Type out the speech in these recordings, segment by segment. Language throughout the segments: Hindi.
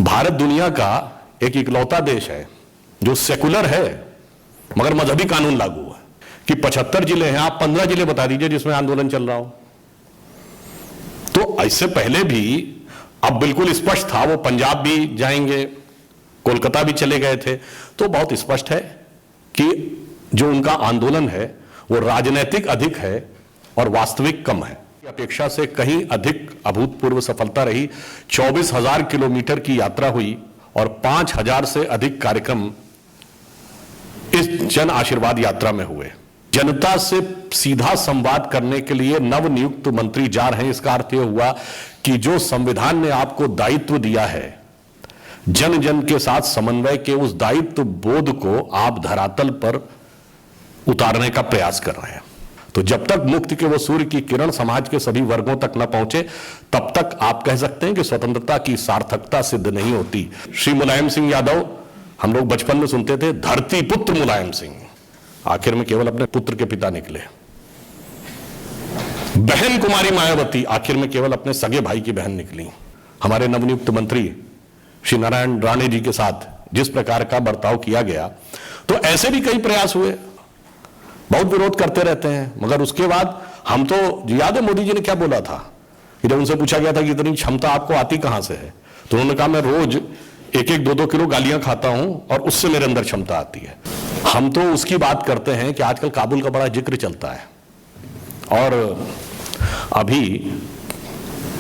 भारत दुनिया का एक इकलौता देश है जो सेकुलर है मगर मजहबी कानून लागू है कि 75 जिले हैं, आप 15 जिले बता दीजिए जिसमें आंदोलन चल रहा हो। तो इससे पहले भी अब बिल्कुल स्पष्ट था, वो पंजाब भी जाएंगे, कोलकाता भी चले गए थे, तो बहुत स्पष्ट है कि जो उनका आंदोलन है वो राजनीतिक अधिक है और वास्तविक कम है। अपेक्षा से कहीं अधिक अभूतपूर्व सफलता रही। 24,000 किलोमीटर की यात्रा हुई और 5,000 से अधिक कार्यक्रम इस जन आशीर्वाद यात्रा में हुए। जनता से सीधा संवाद करने के लिए नवनियुक्त मंत्री जा रहे हैं। इसका अर्थ यह हुआ कि जो संविधान ने आपको दायित्व दिया है, जन जन के साथ समन्वय के, उस दायित्व बोध को आप धरातल पर उतारने का प्रयास कर रहे हैं। तो जब तक मुक्ति के वो सूर्य की किरण समाज के सभी वर्गों तक न पहुंचे, तब तक आप कह सकते हैं कि स्वतंत्रता की सार्थकता सिद्ध नहीं होती। श्री मुलायम सिंह यादव, हम लोग बचपन में सुनते थे धरती पुत्र मुलायम सिंह, आखिर में केवल अपने पुत्र के पिता निकले। बहन कुमारी मायावती, आखिर में केवल अपने सगे भाई की बहन निकली। हमारे नवनियुक्त मंत्री श्री नारायण राणे जी के साथ जिस प्रकार का बर्ताव किया गया, तो ऐसे भी कई प्रयास हुए, बहुत विरोध करते रहते हैं, मगर उसके बाद हम तो याद है मोदी जी ने क्या बोला था कि जब उनसे पूछा गया था कि इतनी क्षमता आपको आती कहां से है, तो उन्होंने कहा मैं रोज 1-1, 2-2 किलो गालियां खाता हूं और उससे मेरे अंदर क्षमता आती है। हम तो उसकी बात करते हैं कि आजकल काबुल का बड़ा जिक्र चलता है, और अभी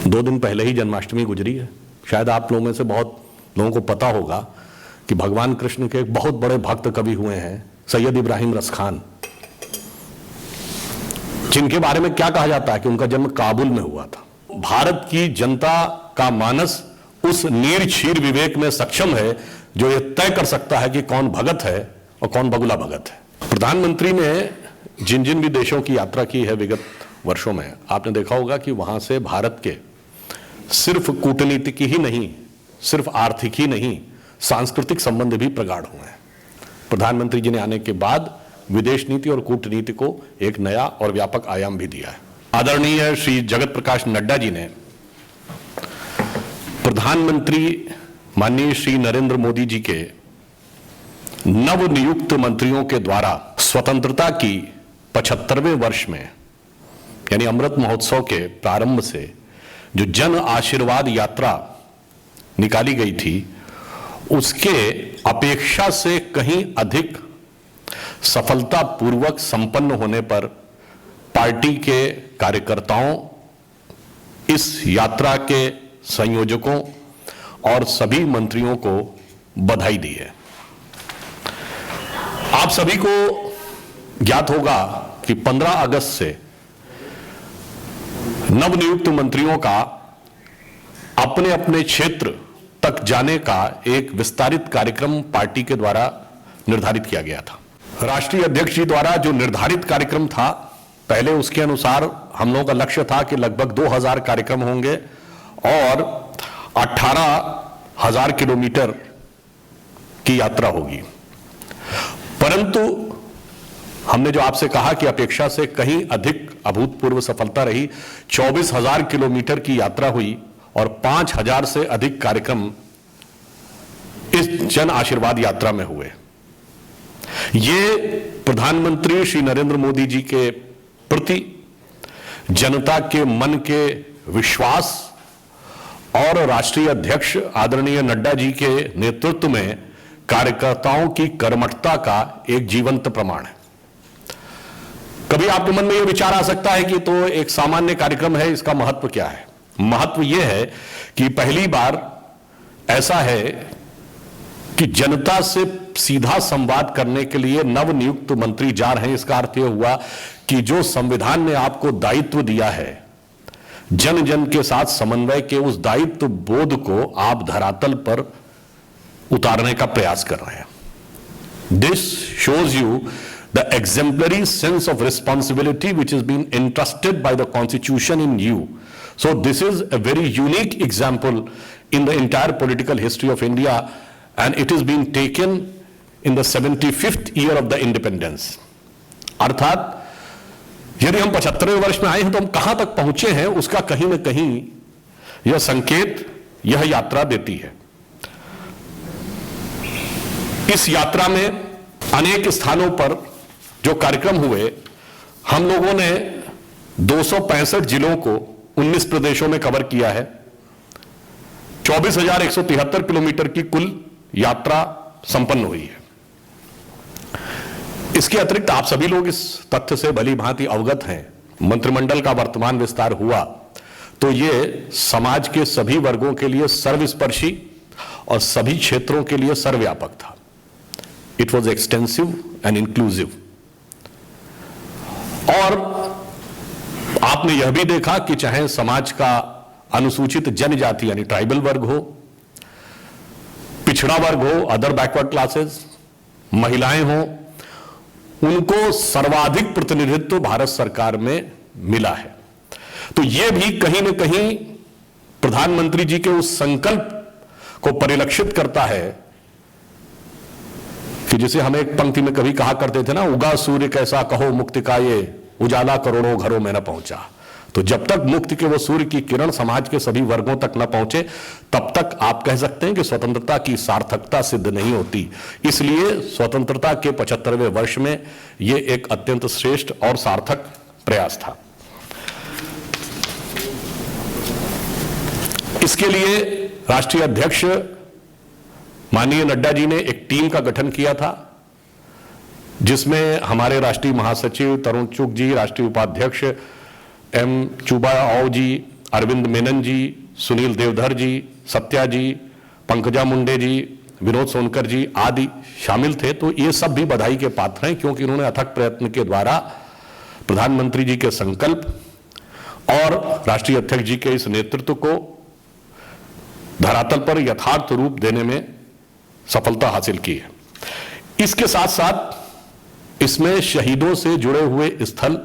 2 दिन पहले ही जन्माष्टमी गुजरी है। शायद आप लोगों में से बहुत लोगों को पता होगा कि भगवान कृष्ण के एक बहुत बड़े भक्त कवि हुए हैं सैयद इब्राहिम रसखान, जिनके बारे में क्या कहा जाता है कि उनका जन्म काबुल में हुआ था। भारत की जनता का मानस उस नीर क्षीर विवेक में सक्षम है जो ये तय कर सकता है कि कौन भगत है और कौन बगुला भगत है। प्रधानमंत्री ने जिन जिन भी देशों की यात्रा की है विगत वर्षों में, आपने देखा होगा कि वहां से भारत के सिर्फ कूटनीतिक ही नहीं, सिर्फ आर्थिक ही नहीं, सांस्कृतिक संबंध भी प्रगाढ़ हुए हैं। प्रधानमंत्री जी ने आने के बाद विदेश नीति और कूटनीति को एक नया और व्यापक आयाम भी दिया है। आदरणीय श्री जगत प्रकाश नड्डा जी ने प्रधानमंत्री माननीय श्री नरेंद्र मोदी जी के नवनियुक्त मंत्रियों के द्वारा स्वतंत्रता की 75वें वर्ष में, यानी अमृत महोत्सव के प्रारंभ से जो जन आशीर्वाद यात्रा निकाली गई थी, उसके अपेक्षा से कहीं अधिक सफलतापूर्वक संपन्न होने पर पार्टी के कार्यकर्ताओं, इस यात्रा के संयोजकों और सभी मंत्रियों को बधाई दी है। आप सभी को ज्ञात होगा कि 15 अगस्त से नवनियुक्त मंत्रियों का अपने अपने क्षेत्र तक जाने का एक विस्तारित कार्यक्रम पार्टी के द्वारा निर्धारित किया गया था। राष्ट्रीय अध्यक्ष जी द्वारा जो निर्धारित कार्यक्रम था, पहले उसके अनुसार हम लोगों का लक्ष्य था कि लगभग 2,000 कार्यक्रम होंगे और 18,000 किलोमीटर की यात्रा होगी। परंतु हमने जो आपसे कहा कि अपेक्षा से कहीं अधिक अभूतपूर्व सफलता रही। 24,000 किलोमीटर की यात्रा हुई और 5,000 से अधिक कार्यक्रम इस जन आशीर्वाद यात्रा में हुए। ये प्रधानमंत्री श्री नरेंद्र मोदी जी के प्रति जनता के मन के विश्वास और राष्ट्रीय अध्यक्ष आदरणीय नड्डा जी के नेतृत्व में कार्यकर्ताओं की कर्मठता का एक जीवंत प्रमाण है। कभी आपके मन में यह विचार आ सकता है कि तो एक सामान्य कार्यक्रम है, इसका महत्व क्या है? महत्व यह है कि पहली बार ऐसा है कि जनता से सीधा संवाद करने के लिए नवनियुक्त मंत्री जा रहे हैं। इसका अर्थ यह हुआ कि जो संविधान ने आपको दायित्व दिया है, जन जन के साथ समन्वय के, उस दायित्व बोध को आप धरातल पर उतारने का प्रयास कर रहे हैं। This shows you the exemplary sense of responsibility which has been entrusted by the constitution in you. So this is a very unique example in the entire political history of India, and it is being taken in the 75th year of the independence. अर्थात यदि हम 75वें वर्ष में आए हैं तो हम कहां तक पहुंचे हैं, उसका कहीं ना कहीं यह संकेत, यह यात्रा देती है। इस यात्रा में अनेक स्थानों पर जो कार्यक्रम हुए, हम लोगों ने 265 जिलों को 19 प्रदेशों में कवर किया है। 24,173 किलोमीटर की कुल यात्रा संपन्न हुई है। इसके अतिरिक्त आप सभी लोग इस तथ्य से भली भांति अवगत हैं, मंत्रिमंडल का वर्तमान विस्तार हुआ तो ये समाज के सभी वर्गों के लिए सर्वस्पर्शी और सभी क्षेत्रों के लिए सर्वव्यापक था। It was extensive and inclusive. और आपने यह भी देखा कि चाहे समाज का अनुसूचित जनजाति यानी ट्राइबल वर्ग हो, पिछड़ा वर्ग हो, अदर बैकवर्ड क्लासेस, महिलाएं हो, उनको सर्वाधिक प्रतिनिधित्व भारत सरकार में मिला है। तो यह भी कहीं न कहीं प्रधानमंत्री जी के उस संकल्प को परिलक्षित करता है कि जिसे हम एक पंक्ति में कभी कहा करते थे ना, उगा सूर्य कैसा कहो मुक्ति का ये उजाला करोड़ों घरों में न पहुंचा। तो जब तक मुक्ति के वो सूर्य की किरण समाज के सभी वर्गों तक न पहुंचे, तब तक आप कह सकते हैं कि स्वतंत्रता की सार्थकता सिद्ध नहीं होती। इसलिए स्वतंत्रता के 75वें वर्ष में यह एक अत्यंत श्रेष्ठ और सार्थक प्रयास था। इसके लिए राष्ट्रीय अध्यक्ष माननीय नड्डा जी ने एक टीम का गठन किया था, जिसमें हमारे राष्ट्रीय महासचिव तरुण चुग जी, राष्ट्रीय उपाध्यक्ष एम चुबा आओ जी, अरविंद मेनन जी, सुनील देवधर जी, सत्या जी, पंकजा मुंडे जी, विनोद सोनकर जी आदि शामिल थे। तो ये सब भी बधाई के पात्र हैं, क्योंकि इन्होंने अथक प्रयत्न के द्वारा प्रधानमंत्री जी के संकल्प और राष्ट्रीय अध्यक्ष जी के इस नेतृत्व को धरातल पर यथार्थ रूप देने में सफलता हासिल की है। इसके साथ साथ इसमें शहीदों से जुड़े हुए स्थल,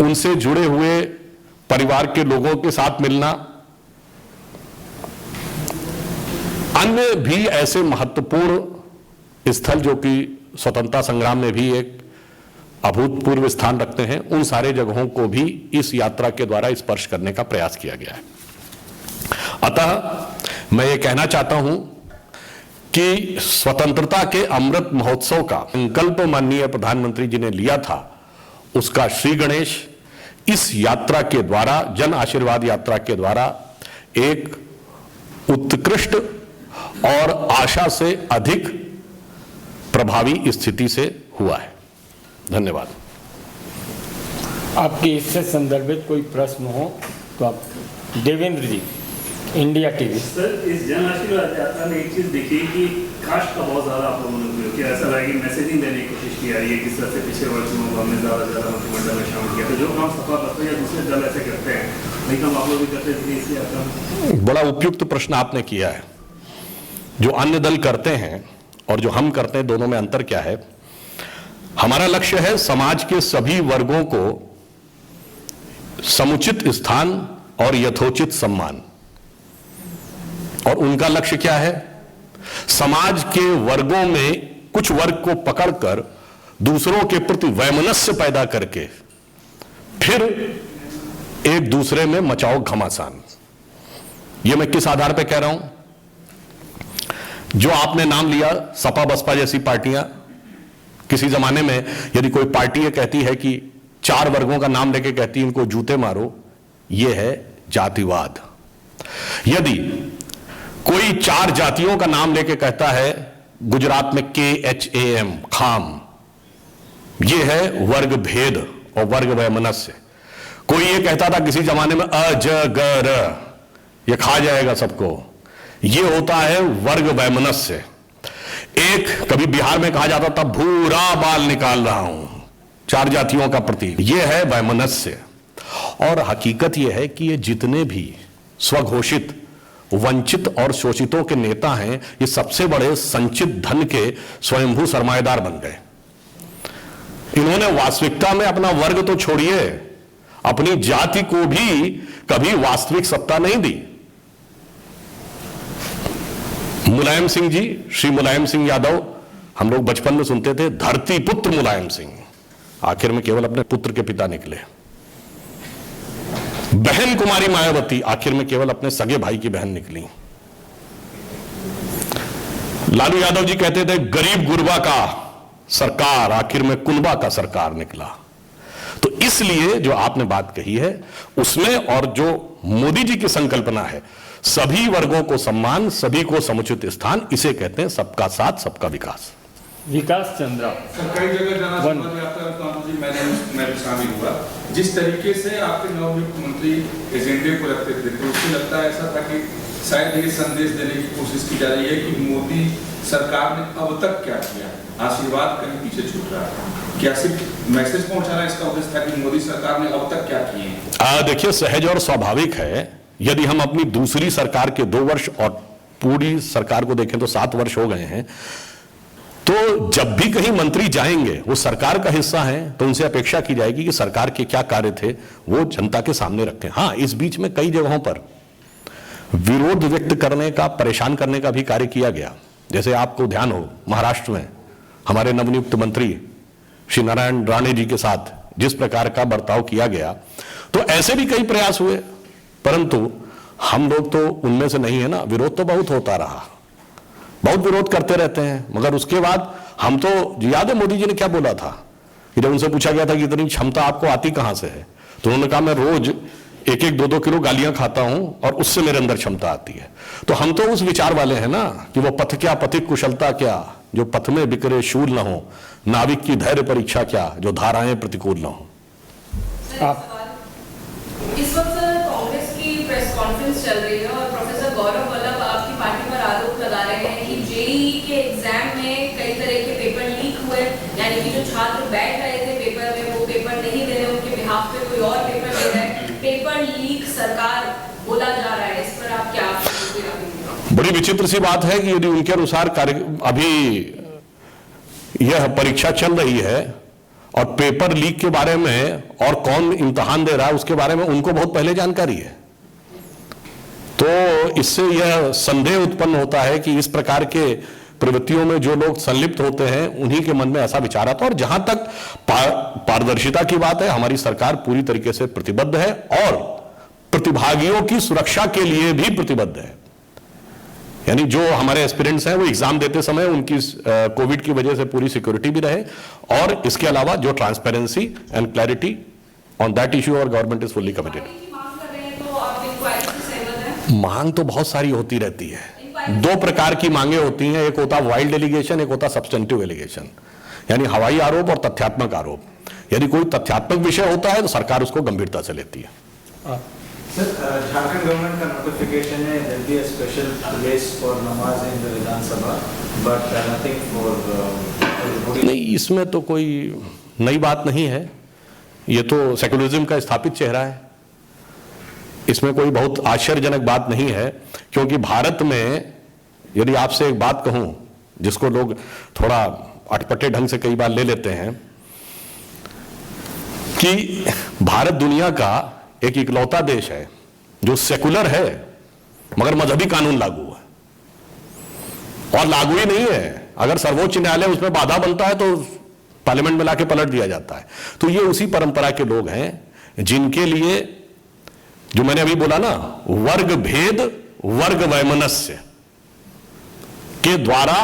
उनसे जुड़े हुए परिवार के लोगों के साथ मिलना, अन्य भी ऐसे महत्वपूर्ण स्थल जो कि स्वतंत्रता संग्राम में भी एक अभूतपूर्व स्थान रखते हैं, उन सारे जगहों को भी इस यात्रा के द्वारा स्पर्श करने का प्रयास किया गया है। अतः मैं ये कहना चाहता हूं कि स्वतंत्रता के अमृत महोत्सव का संकल्प माननीय प्रधानमंत्री जी ने लिया था, उसका श्री गणेश इस यात्रा के द्वारा, जन आशीर्वाद यात्रा के द्वारा एक उत्कृष्ट और आशा से अधिक प्रभावी स्थिति से हुआ है। धन्यवाद। आपकी इससे संदर्भित कोई प्रश्न हो तो आप। देवेंद्र जी, इंडिया टीवी। सर, इस जन आशीर्वाद यात्रा में एक चीज देखी कि कास्ट का बहुत ज्यादा आप लोगों ने उपयोग किया। ऐसा लगा कि मैसेजिंग देने की कोशिश की जा रही है, किस तरह से पिछले वर्षों को हमने ज्यादा मंत्रिमंडल में शामिल किया। तो जो काम सपा बसपा या दूसरे दल ऐसे करते हैं, वही काम आप लोग भी करते थे इस यात्रा में? बड़ा उपयुक्त प्रश्न आपने किया है। जो अन्य दल करते हैं और जो हम करते हैं, दोनों में अंतर क्या है? हमारा लक्ष्य है समाज के सभी वर्गों को समुचित स्थान और यथोचित सम्मान। और उनका लक्ष्य क्या है? समाज के वर्गों में कुछ वर्ग को पकड़कर दूसरों के प्रति वैमनस्य पैदा करके फिर एक दूसरे में मचाओ घमासान। यह मैं किस आधार पर कह रहा हूं? जो आपने नाम लिया, सपा बसपा जैसी पार्टियां, किसी जमाने में यदि कोई पार्टी ये कहती है कि 4 वर्गों का नाम लेके कहती है इनको जूते मारो, यह है जातिवाद। यदि कोई 4 जातियों का नाम लेके कहता है, गुजरात में KHAM खाम, यह है वर्ग भेद और वर्ग वैमनस्य। कोई ये कहता था किसी जमाने में अजगर, ये खा जाएगा सबको, ये होता है वर्ग वैमनस्य। एक कभी बिहार में कहा जाता था भूरा बाल निकाल रहा हूं, 4 जातियों का प्रतीक, यह है वैमनस्य। और हकीकत यह है कि ये जितने भी स्वघोषित वंचित और शोषितों के नेता हैं, ये सबसे बड़े संचित धन के स्वयंभू सरमाएदार बन गए। इन्होंने वास्तविकता में अपना वर्ग तो छोड़िए, अपनी जाति को भी कभी वास्तविक सत्ता नहीं दी। मुलायम सिंह जी, श्री मुलायम सिंह यादव, हम लोग बचपन में सुनते थे धरती पुत्र मुलायम सिंह, आखिर में केवल अपने पुत्र के पिता निकले। बहन कुमारी मायावती, आखिर में केवल अपने सगे भाई की बहन निकली। लालू यादव जी कहते थे गरीब गुरबा का सरकार आखिर में कुनबा का सरकार निकला। तो इसलिए जो आपने बात कही है उसमें, और जो मोदी जी की संकल्पना है सभी वर्गों को सम्मान, सभी को समुचित स्थान, इसे कहते हैं सबका साथ सबका विकास। विकास चंद्रा। कई जगह जनसभा में आपका मैं भी शामिल हुआ। जिस तरीके से आपके नवनियुक्त मंत्री एजेंडे को रखते थे तो उससे लगता है ऐसा था कि शायद ये संदेश देने की कोशिश की जा रही है कि मोदी सरकार ने अब तक क्या किया, आशीर्वाद कहीं पीछे छूट रहा है। क्या सिर्फ मैसेज पहुंचाना इसका उद्देश्य था कि मोदी सरकार ने अब तक क्या किए? देखिए, सहज और स्वाभाविक है, यदि हम अपनी दूसरी सरकार के 2 वर्ष और पूरी सरकार को देखें तो 7 वर्ष हो गए हैं, तो जब भी कहीं मंत्री जाएंगे वो सरकार का हिस्सा हैं, तो उनसे अपेक्षा की जाएगी कि सरकार के क्या कार्य थे वो जनता के सामने रखें। हाँ, इस बीच में कई जगहों पर विरोध व्यक्त करने का, परेशान करने का भी कार्य किया गया। जैसे आपको ध्यान हो, महाराष्ट्र में हमारे नवनियुक्त मंत्री श्री नारायण राणे जी के साथ जिस प्रकार का बर्ताव किया गया, तो ऐसे भी कई प्रयास हुए, परंतु हम लोग तो उनमें से नहीं है ना। विरोध तो बहुत होता रहा, बहुत विरोध करते रहते हैं, मगर उसके बाद हम तो, याद है मोदी जी ने क्या बोला था कि जब उनसे पूछा गया था कि इतनी क्षमता आपको आती कहां से है, तो उन्होंने कहा मैं रोज 1-1, 2-2 किलो गालियां खाता हूं और उससे मेरे अंदर क्षमता आती है। तो हम तो उस विचार वाले हैं ना कि वो पथ क्या पथिक कुशलता क्या, जो पथ में बिखरे शूल न हो, नाविक की धैर्य परीक्षा क्या, जो धाराएं प्रतिकूल न हो। आप इस वक्त कांग्रेस की प्रेस कॉन्फ्रेंस चल रही है और प्रोफेसर गौरव वल्लभ आपकी पार्टी पर आरोप लगा रहे हैं कि जेईई के एग्जाम में कई तरह के पेपर लीक हुए, यानी कि जो छात्र बैठ रहे थे पेपर में वो पेपर नहीं दे रहे, उनके बिहाफ पे कोई और पेपर दे रहा है, पेपर लीक सरकार बोला जा रहा है। इस पर आप क्या? बड़ी विचित्र सी बात है कि यदि उनके अनुसार अभी यह परीक्षा चल रही है और पेपर लीक के बारे में और कौन इम्तिहान दे रहा है उसके बारे में उनको बहुत पहले जानकारी है, तो इससे यह संदेह उत्पन्न होता है कि इस प्रकार के प्रवृत्तियों में जो लोग संलिप्त होते हैं उन्हीं के मन में ऐसा विचार आता है। और जहां तक पारदर्शिता की बात है, हमारी सरकार पूरी तरीके से प्रतिबद्ध है और प्रतिभागियों की सुरक्षा के लिए भी प्रतिबद्ध है। यानी जो हमारे एस्पिरेंट्स हैं वो एग्जाम देते समय उनकी कोविड की वजह से पूरी सिक्योरिटी भी रहे, और इसके अलावा जो transparency and clarity on that issue और गवर्नमेंट इज फुल्ली कमिटेड। मांग तो बहुत सारी होती रहती है, 2 प्रकार की मांगे होती हैं, एक होता वाइल्ड एलिगेशन, एक होता सब्सटेंटिव एलिगेशन, यानी हवाई आरोप और तथ्यात्मक आरोप। यदि कोई तथ्यात्मक विषय होता है तो सरकार उसको गंभीरता से लेती है। सर, झारखंड गवर्नमेंट का नोटिफिकेशन है there be a special place for नमाज in the Vidhan Sabha, but nothing for. नहीं, इसमें तो कोई नई बात नहीं है, ये तो सेकुलरिज्म का स्थापित चेहरा है, इसमें कोई बहुत आश्चर्यजनक बात नहीं है। क्योंकि भारत में यदि आपसे एक बात कहूं जिसको लोग थोड़ा अटपटे ढंग से कई बार ले लेते हैं, कि भारत दुनिया का एक इकलौता देश है जो सेकुलर है मगर मजहबी कानून लागू है, और लागू ही नहीं है, अगर सर्वोच्च न्यायालय उसमें बाधा बनता है तो पार्लियामेंट में लाके पलट दिया जाता है। तो ये उसी परंपरा के लोग हैं जिनके लिए, जो मैंने अभी बोला ना, वर्ग भेद वर्ग वैमनस्य के द्वारा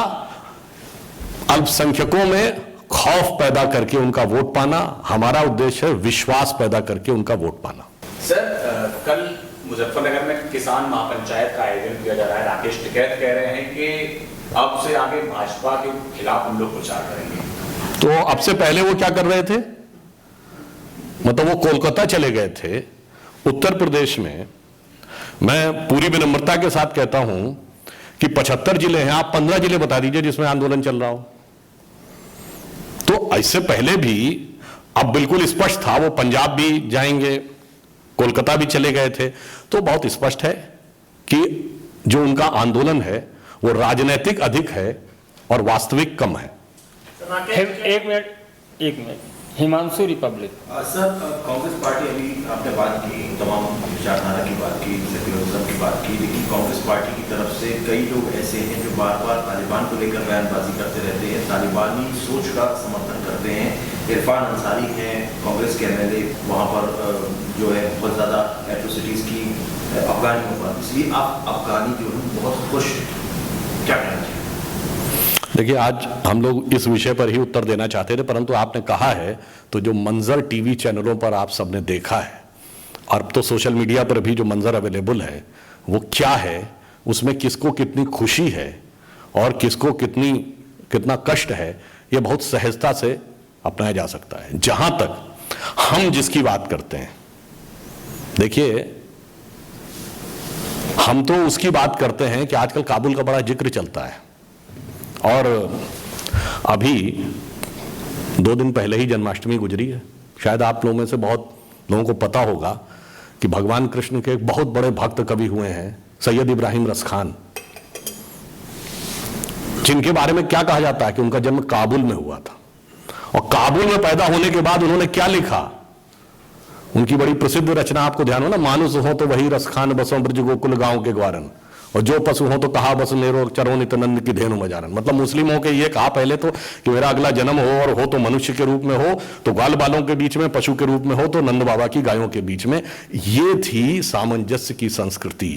अल्पसंख्यकों में खौफ पैदा करके उनका वोट पाना, हमारा उद्देश्य है विश्वास पैदा करके उनका वोट पाना। सर, कल मुजफ्फरनगर में किसान महापंचायत का आयोजन किया जा रहा है। राकेश टिकैत कह रहे हैं कि अब से आगे भाजपा के खिलाफ हम लोग प्रचार करेंगे। तो अब से पहले वो क्या कर रहे थे? मतलब वो कोलकाता चले गए थे। उत्तर प्रदेश में मैं पूरी विनम्रता के साथ कहता हूं कि 75 जिले हैं, आप 15 जिले बता दीजिए जिसमें आंदोलन चल रहा हो। तो इससे पहले भी अब बिल्कुल स्पष्ट था वो पंजाब भी जाएंगे, कोलकाता भी चले गए थे। तो बहुत स्पष्ट है कि जो उनका आंदोलन है वो राजनीतिक अधिक है और वास्तविक कम है। एक minute Himanshu Republic. Sir, Congress party, अभी आपने बात की, तमाम विचारधारा की बात की, सेक्युलरिज्म की बात की, लेकिन कांग्रेस पार्टी की तरफ से कई लोग ऐसे हैं जो बार बार तालिबान को लेकर बयानबाजी करते रहते हैं, तालिबानी सोच का समर्थन करते हैं। इरफान अंसारी हैं कांग्रेस के एमएलए, वहाँ पर जो है बहुत ज़्यादा एट्रोसिटीज़ की अफगानियों पर, इसलिए आप अफगानी जो है बहुत खुश, क्या कहना चाहिए? देखिए, आज हम लोग इस विषय पर ही उत्तर देना चाहते थे, परंतु आपने कहा है तो जो मंजर टीवी चैनलों पर आप सबने देखा है और अब तो सोशल मीडिया पर भी जो मंजर अवेलेबल है वो क्या है, उसमें किसको कितनी खुशी है और किसको कितना कष्ट है, ये बहुत सहजता से अपनाया जा सकता है। जहां तक हम जिसकी बात करते हैं, देखिए हम तो उसकी बात करते हैं कि आजकल काबुल का बड़ा जिक्र चलता है और अभी 2 दिन पहले ही जन्माष्टमी गुजरी है। शायद आप लोगों में से बहुत लोगों को पता होगा कि भगवान कृष्ण के एक बहुत बड़े भक्त कवि हुए हैं सैयद इब्राहिम रस खान, जिनके बारे में क्या कहा जाता है कि उनका जन्म काबुल में हुआ था और काबुल में पैदा होने के बाद उन्होंने क्या लिखा, उनकी बड़ी प्रसिद्ध रचना आपको ध्यान हो ना, मानुष हो तो वही रस खान बसों ब्रज गोकुल गांव के ग्वारन, और जो पशु हो तो कहा बस नेरो चरो नित्यानंद की धेनु मजारन। मतलब मुस्लिम हो के ये कहा पहले तो कि मेरा अगला जन्म हो और हो तो मनुष्य के रूप में हो, तो ग्वाल बालों के बीच में, पशु के रूप में हो तो नंद बाबा की गायों के बीच में। ये थी सामंजस्य की संस्कृति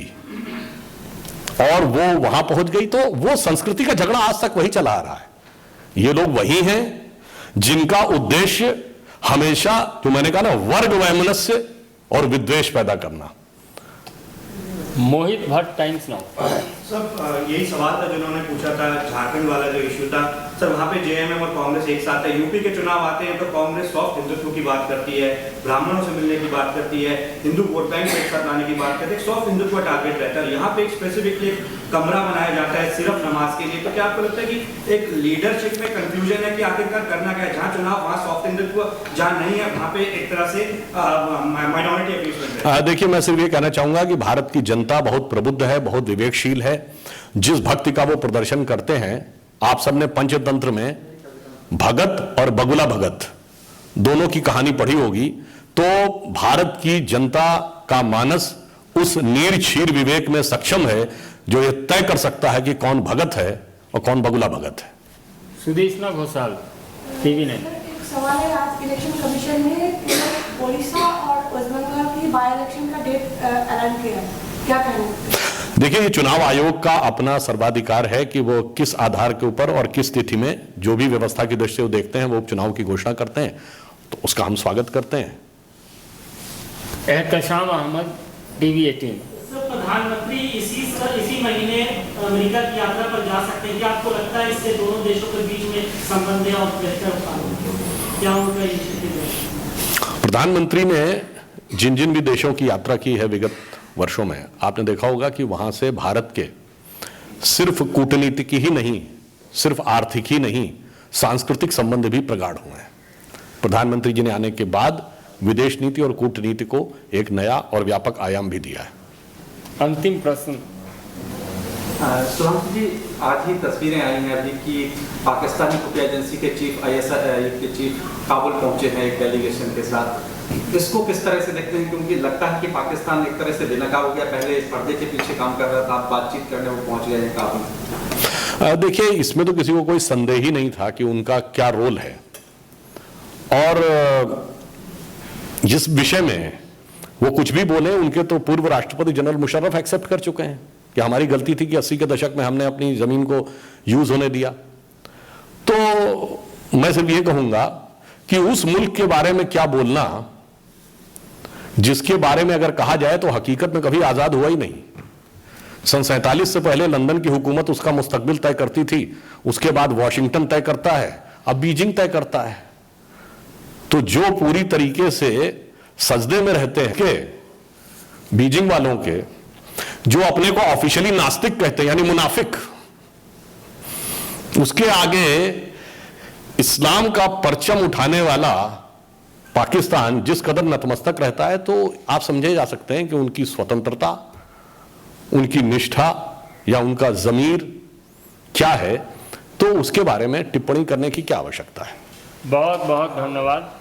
और वो वहां पहुंच गई तो वो संस्कृति का झगड़ा आज तक वही चला आ रहा है। ये लोग वही हैं जिनका उद्देश्य हमेशा, जो मैंने कहा ना, वर्ग वैमनस्य और विद्वेष पैदा करना। मोहित भट्ट, टाइम्स नाउ। सर यही सवाल था जो उन्होंने पूछा था, झारखंड वाला जो इश्यू था सर, वहाँ पे जेएमएम और कांग्रेस एक साथ है। यूपी के चुनाव आते हैं तो कांग्रेस सॉफ्ट हिंदुत्व की बात करती है, ब्राह्मणों से मिलने की बात करती है, हिंदू वोट बैंक को एक साथ लाने की बात करती है, सॉफ्ट हिंदुत्व टारगेट रहता है। यहाँ पे एक स्पेसिफिकली कमरा बनाया जाता है सिर्फ नमाज के लिए। तो क्या आपको लगता है कि एक लीडरशिप में कंफ्यूजन है कि आखिरकार करना क्या है? जहाँ चुनाव वहाँ सॉफ्ट हिंदुत्व, जहाँ नहीं है वहाँ पे एक तरह से माइनॉरिटी अपील है। देखिए, मैं सिर्फ ये कहना चाहूंगा कि भारत की जनता बहुत प्रबुद्ध है, बहुत विवेकशील है। जिस भक्ति का वो प्रदर्शन करते हैं, आप सबने पंचतंत्र में भगत और बगुला भगत दोनों की कहानी पढ़ी होगी, तो भारत की जनता का मानस उस नीर क्षीर विवेक में सक्षम है जो ये तय कर सकता है कि कौन भगत है और कौन बगुला भगत है। सुदेशना घोषाल, टीवी9। एक सवाल है, आज इलेक्शन कमीशन ने ओडिशा और वेस्ट बंगाल की बाय इलेक्शन का डेट ऐलान किया है, क्या कहना? देखिए, ये चुनाव आयोग का अपना सर्वाधिकार है कि वो किस आधार के ऊपर और किस तिथि में जो भी व्यवस्था की दृष्टि से वो देखते हैं, वो चुनाव की घोषणा करते हैं, तो उसका हम स्वागत करते हैं। एहतशाम अहमद, टीवी18। सर, प्रधानमंत्री इसी महीने अमेरिका की यात्रा पर जा सकते हैं, क्या आपको लगता है इससे दोनों देशों के बीच में संबंध और बेहतर क्या उनका इनिशिएटिव है? प्रधानमंत्री ने जिन जिन भी देशों की यात्रा की है विगत वर्षों में, आपने देखा होगा कि वहां से भारत के सिर्फ कूटनीतिक ही नहीं, सिर्फ आर्थिक ही नहीं, सांस्कृतिक संबंध भी प्रगाढ़ हुए हैं। प्रधानमंत्री जी ने आने के बाद विदेश नीति और कूटनीति को एक नया और व्यापक आयाम भी दिया है। अंतिम प्रश्न। सुधांशु जी, आज ही तस्वीरें आई हैं अभी कि पाकिस्तानी खुफिया एजेंसी के चीफ ISI के चीफ काबुल पहुंचे हैं एक डेलीगेशन के साथ। इसको किस तरह से देखते हैं, क्योंकि लगता है कि पाकिस्तान एक तरह से बेनकाब हो गया, पहले पर्दे के पीछे काम कर रहा था, आप बातचीत करने वो पहुंच गए काबुल। देखिए, इसमें तो किसी को कोई संदेह ही नहीं था कि उनका क्या रोल है और जिस विषय में वो कुछ भी बोले, उनके तो पूर्व राष्ट्रपति जनरल मुशर्रफ एक्सेप्ट कर चुके हैं कि हमारी गलती थी कि 80 के दशक में हमने अपनी जमीन को यूज होने दिया। तो मैं सिर्फ ये कहूंगा कि उस मुल्क के बारे में क्या बोलना जिसके बारे में अगर कहा जाए तो हकीकत में कभी आजाद हुआ ही नहीं। सन 47 से पहले लंदन की हुकूमत उसका मुस्तकबिल तय करती थी, उसके बाद वॉशिंगटन तय करता है, अब बीजिंग तय करता है। तो जो पूरी तरीके से सजदे में रहते हैं कि बीजिंग वालों के, जो अपने को ऑफिशियली नास्तिक कहते हैं यानी मुनाफिक, उसके आगे इस्लाम का परचम उठाने वाला पाकिस्तान जिस कदर नतमस्तक रहता है, तो आप समझे जा सकते हैं कि उनकी स्वतंत्रता, उनकी निष्ठा या उनका ज़मीर क्या है, तो उसके बारे में टिप्पणी करने की क्या आवश्यकता है। बहुत बहुत धन्यवाद।